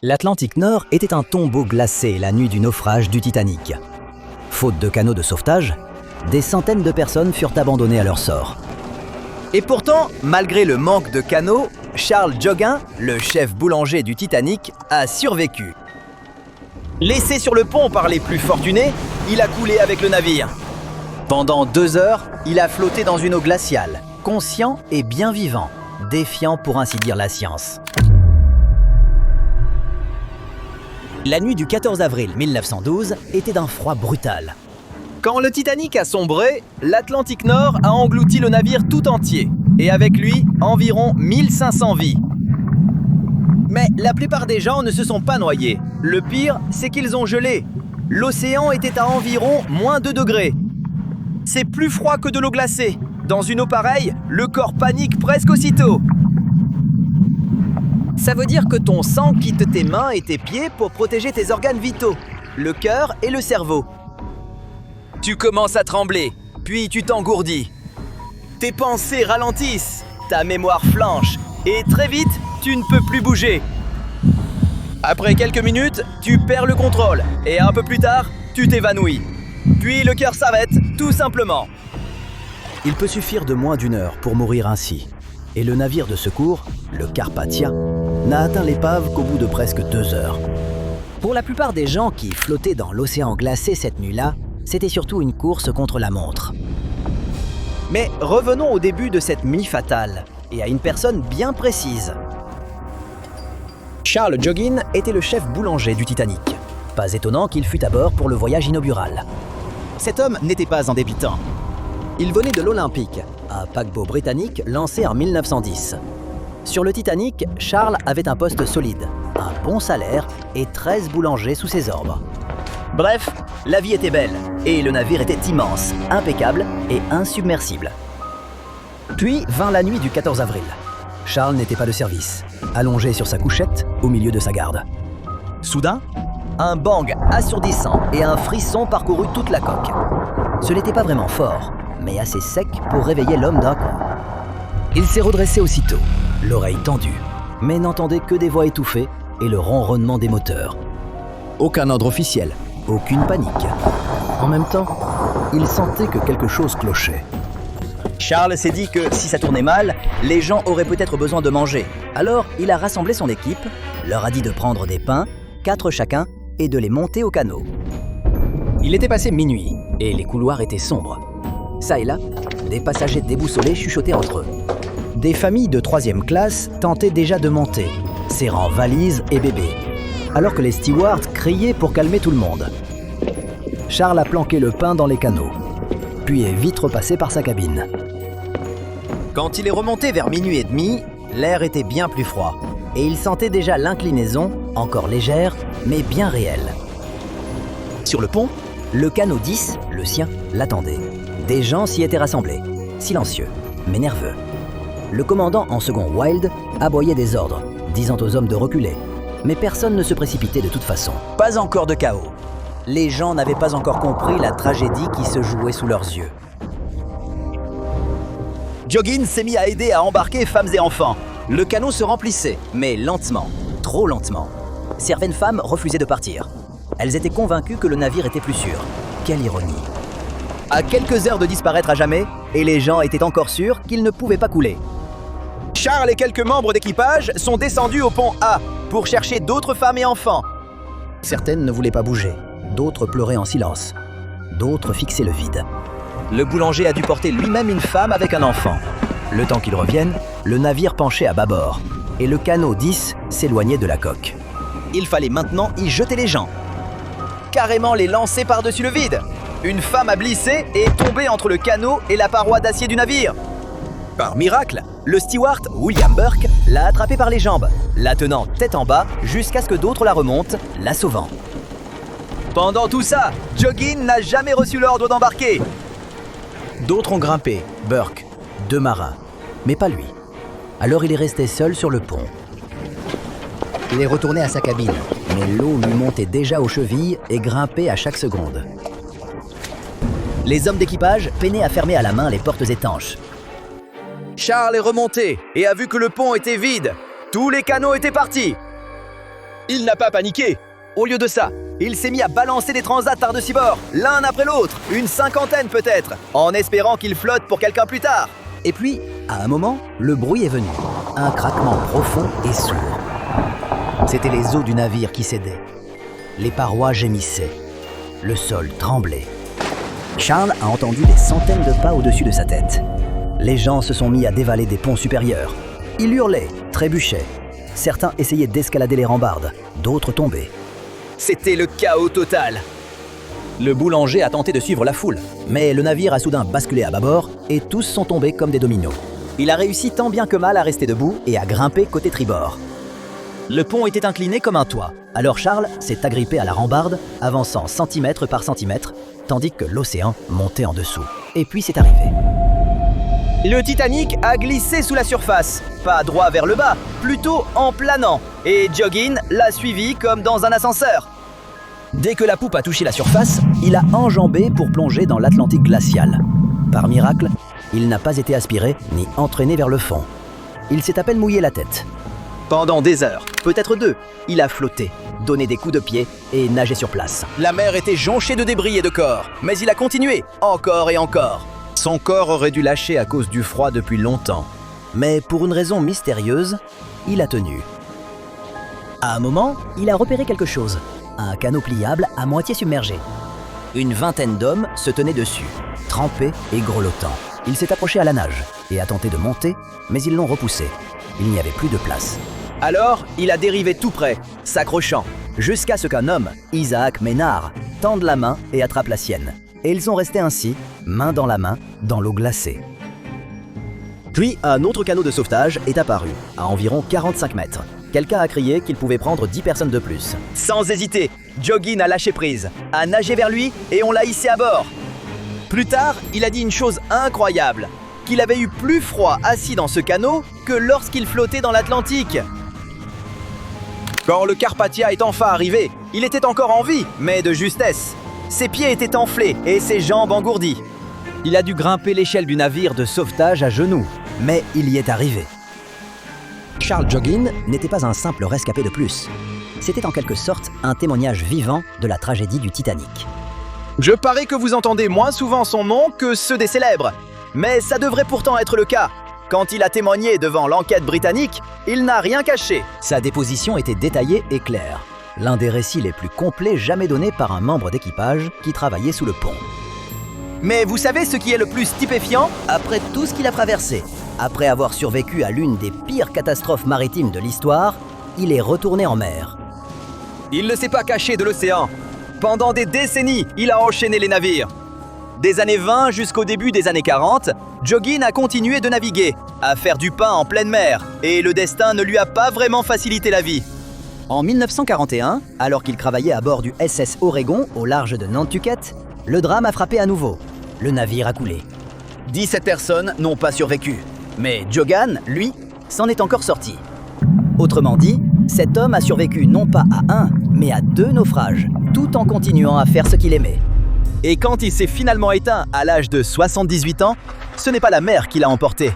L'Atlantique Nord était un tombeau glacé la nuit du naufrage du Titanic. Faute de canaux de sauvetage, des centaines de personnes furent abandonnées à leur sort. Et pourtant, malgré le manque de canaux, Charles Joguin, le chef boulanger du Titanic, a survécu. Laissé sur le pont par les plus fortunés, il a coulé avec le navire. Pendant 2 heures, il a flotté dans une eau glaciale, conscient et bien vivant, défiant pour ainsi dire la science. La nuit du 14 avril 1912 était d'un froid brutal. Quand le Titanic a sombré, l'Atlantique Nord a englouti le navire tout entier, et avec lui, environ 1500 vies. Mais la plupart des gens ne se sont pas noyés. Le pire, c'est qu'ils ont gelé. L'océan était à environ -2 degrés. C'est plus froid que de l'eau glacée. Dans une eau pareille, le corps panique presque aussitôt. Ça veut dire que ton sang quitte tes mains et tes pieds pour protéger tes organes vitaux, le cœur et le cerveau. Tu commences à trembler, puis tu t'engourdis. Tes pensées ralentissent, ta mémoire flanche, et très vite, tu ne peux plus bouger. Après quelques minutes, tu perds le contrôle, et un peu plus tard, tu t'évanouis. Puis le cœur s'arrête, tout simplement. Il peut suffire de moins d'1 heure pour mourir ainsi. Et le navire de secours, le Carpathia, n'a atteint l'épave qu'au bout de presque 2 heures. Pour la plupart des gens qui flottaient dans l'océan glacé cette nuit-là, c'était surtout une course contre la montre. Mais revenons au début de cette nuit fatale, et à une personne bien précise. Charles Joguin était le chef boulanger du Titanic. Pas étonnant qu'il fût à bord pour le voyage inaugural. Cet homme n'était pas un débutant. Il venait de l'Olympique, un paquebot britannique lancé en 1910. Sur le Titanic, Charles avait un poste solide, un bon salaire et 13 boulangers sous ses ordres. Bref, la vie était belle, et le navire était immense, impeccable et insubmersible. Puis vint la nuit du 14 avril. Charles n'était pas de service, allongé sur sa couchette au milieu de sa garde. Soudain, un bang assourdissant et un frisson parcourut toute la coque. Ce n'était pas vraiment fort, mais assez sec pour réveiller l'homme d'un coup. Il s'est redressé aussitôt, l'oreille tendue, mais n'entendait que des voix étouffées et le ronronnement des moteurs. Aucun ordre officiel, aucune panique. En même temps, il sentait que quelque chose clochait. Charles s'est dit que si ça tournait mal, les gens auraient peut-être besoin de manger. Alors, il a rassemblé son équipe, leur a dit de prendre des pains, 4 chacun, et de les monter au canot. Il était passé minuit, et les couloirs étaient sombres. Ça et là, des passagers déboussolés chuchotaient entre eux. Des familles de 3e classe tentaient déjà de monter, serrant valises et bébés, alors que les stewards criaient pour calmer tout le monde. Charles a planqué le pain dans les canots, puis est vite repassé par sa cabine. Quand il est remonté vers 00h30, l'air était bien plus froid, et il sentait déjà l'inclinaison, encore légère, mais bien réelle. Sur le pont, le canot 10, le sien, l'attendait. Des gens s'y étaient rassemblés, silencieux, mais nerveux. Le commandant en second Wild aboyait des ordres, disant aux hommes de reculer. Mais personne ne se précipitait de toute façon. Pas encore de chaos. Les gens n'avaient pas encore compris la tragédie qui se jouait sous leurs yeux. Joguin s'est mis à aider à embarquer femmes et enfants. Le canot se remplissait, mais lentement, trop lentement. Certaines femmes refusaient de partir. Elles étaient convaincues que le navire était plus sûr. Quelle ironie! À quelques heures de disparaître à jamais, et les gens étaient encore sûrs qu'ils ne pouvaient pas couler. Charles et quelques membres d'équipage sont descendus au pont A pour chercher d'autres femmes et enfants. Certaines ne voulaient pas bouger, d'autres pleuraient en silence, d'autres fixaient le vide. Le boulanger a dû porter lui-même une femme avec un enfant. Le temps qu'ils reviennent, le navire penchait à bâbord, et le canot 10 s'éloignait de la coque. Il fallait maintenant y jeter les gens. Carrément les lancer par-dessus le vide. Une femme a glissé et est tombée entre le canot et la paroi d'acier du navire. Par miracle, le steward, William Burke, l'a attrapée par les jambes, la tenant tête en bas jusqu'à ce que d'autres la remontent, la sauvant. Pendant tout ça, Joguin n'a jamais reçu l'ordre d'embarquer. D'autres ont grimpé, Burke, 2 marins, mais pas lui. Alors il est resté seul sur le pont. Il est retourné à sa cabine, mais l'eau lui montait déjà aux chevilles et grimpait à chaque seconde. Les hommes d'équipage peinaient à fermer à la main les portes étanches. Charles est remonté et a vu que le pont était vide. Tous les canots étaient partis. Il n'a pas paniqué. Au lieu de ça, il s'est mis à balancer des transats par-dessus bord, l'un après l'autre, une cinquantaine peut-être, en espérant qu'il flotte pour quelqu'un plus tard. Et puis, à un moment, le bruit est venu. Un craquement profond et sourd. C'étaient les os du navire qui cédaient. Les parois gémissaient. Le sol tremblait. Charles a entendu des centaines de pas au-dessus de sa tête. Les gens se sont mis à dévaler des ponts supérieurs. Ils hurlaient, trébuchaient. Certains essayaient d'escalader les rambardes, d'autres tombaient. C'était le chaos total. Le boulanger a tenté de suivre la foule, mais le navire a soudain basculé à bâbord et tous sont tombés comme des dominos. Il a réussi tant bien que mal à rester debout et à grimper côté tribord. Le pont était incliné comme un toit, alors Charles s'est agrippé à la rambarde, avançant centimètre par centimètre, tandis que l'océan montait en dessous. Et puis c'est arrivé. Le Titanic a glissé sous la surface, pas droit vers le bas, plutôt en planant, et Joggin l'a suivi comme dans un ascenseur. Dès que la poupe a touché la surface, il a enjambé pour plonger dans l'Atlantique glacial. Par miracle, il n'a pas été aspiré ni entraîné vers le fond. Il s'est à peine mouillé la tête. Pendant des heures, peut-être 2, il a flotté, donné des coups de pied et nagé sur place. La mer était jonchée de débris et de corps, mais il a continué, encore et encore. Son corps aurait dû lâcher à cause du froid depuis longtemps. Mais pour une raison mystérieuse, il a tenu. À un moment, il a repéré quelque chose. Un canot pliable à moitié submergé. Une vingtaine d'hommes se tenaient dessus, trempés et grelottants. Il s'est approché à la nage et a tenté de monter, mais ils l'ont repoussé. Il n'y avait plus de place. Alors, il a dérivé tout près, s'accrochant, jusqu'à ce qu'un homme, Isaac Ménard, tende la main et attrape la sienne. Et ils sont restés ainsi, main dans la main, dans l'eau glacée. Puis, un autre canot de sauvetage est apparu, à environ 45 mètres. Quelqu'un a crié qu'il pouvait prendre 10 personnes de plus. Sans hésiter, Joggin a lâché prise, a nagé vers lui et on l'a hissé à bord. Plus tard, il a dit une chose incroyable, qu'il avait eu plus froid assis dans ce canot que lorsqu'il flottait dans l'Atlantique. Quand le Carpathia est enfin arrivé, il était encore en vie, mais de justesse. Ses pieds étaient enflés et ses jambes engourdies. Il a dû grimper l'échelle du navire de sauvetage à genoux, mais il y est arrivé. Charles Joggin n'était pas un simple rescapé de plus. C'était en quelque sorte un témoignage vivant de la tragédie du Titanic. Je parie que vous entendez moins souvent son nom que ceux des célèbres, mais ça devrait pourtant être le cas. Quand il a témoigné devant l'enquête britannique, il n'a rien caché. Sa déposition était détaillée et claire. L'un des récits les plus complets jamais donnés par un membre d'équipage qui travaillait sous le pont. Mais vous savez ce qui est le plus stupéfiant? Après tout ce qu'il a traversé, après avoir survécu à l'une des pires catastrophes maritimes de l'histoire, il est retourné en mer. Il ne s'est pas caché de l'océan. Pendant des décennies, il a enchaîné les navires. Des années 20 jusqu'au début des années 40, Joggin a continué de naviguer, à faire du pain en pleine mer, et le destin ne lui a pas vraiment facilité la vie. En 1941, alors qu'il travaillait à bord du SS Oregon au large de Nantucket, le drame a frappé à nouveau. Le navire a coulé. 17 personnes n'ont pas survécu, mais Joggin, lui, s'en est encore sorti. Autrement dit, cet homme a survécu non pas à un, mais à 2 naufrages, tout en continuant à faire ce qu'il aimait. Et quand il s'est finalement éteint à l'âge de 78 ans, ce n'est pas la mer qui l'a emporté,